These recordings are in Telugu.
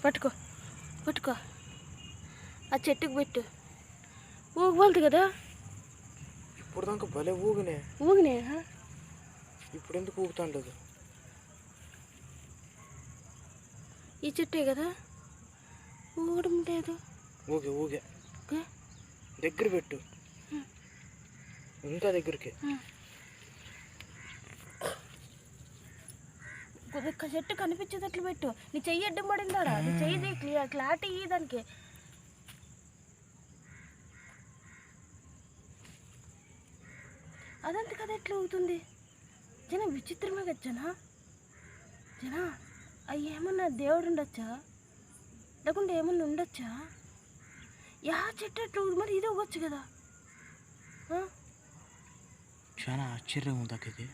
పట్టుకో పట్టుకో, ఆ చెట్టుకు పెట్టు. ఊగబోతుంది కదా. ఇప్పుడు దాకా భలే ఊగినే ఇప్పుడు ఎందుకు ఊగుతాండదు? ఈ చెట్టే కదా ఊగడం లేదు. ఊగే ఊగే దగ్గర పెట్టు, ఇంకా దగ్గరికి. చెట్టు కనిపించేటట్లు పెట్టు. నీ చెయ్యి అడ్డం పడిందాడా? నీ చెయ్యి క్లారిటీ దానికి. అదంత కదా ఎట్లా అవుతుంది జన? విచిత్రమే కదా జన. అవి ఏమన్నా దేవుడు ఉండొచ్చా, లేకుంటే ఏమన్నా ఉండొచ్చా? యా చెట్టు ఎట్లా మరి ఇది అవ్వచ్చు కదా. చాలా ఆశ్చర్యం ఉంది ఇది.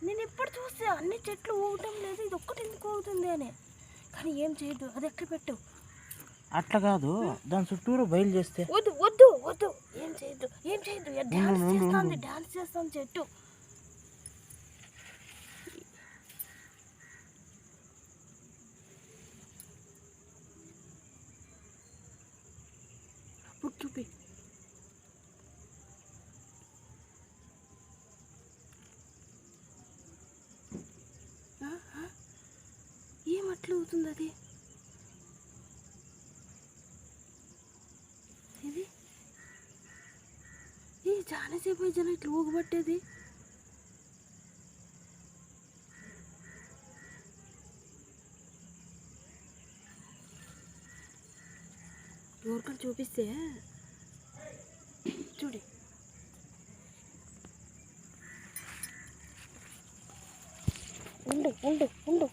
నేను ఎప్పుడు చూస్తే అన్ని చెట్లు ఊగటం లేదు, ఇది ఒక్కటి ఎందుకు ఊగుతుంది అని. కానీ ఏం చేయొద్దు, అది ఎక్కడ పెట్టు. అట్లా కాదు, దాని చుట్టూరు బయలు చేస్తే. వద్దు వద్దు వద్దు, ఏం చేయొద్దు ఏం చేయొద్దు. డాన్స్ చేస్తాను చెట్టు. అప్పుడు చూపి. ఏమట్లా అవుతుంది అది? ఇది చాలాసేపు జనం ఇట్లా ఊగబట్టేది. ఎవరికైనా చూపిస్తే చూడు. ఉండు ఉండు ఉండు.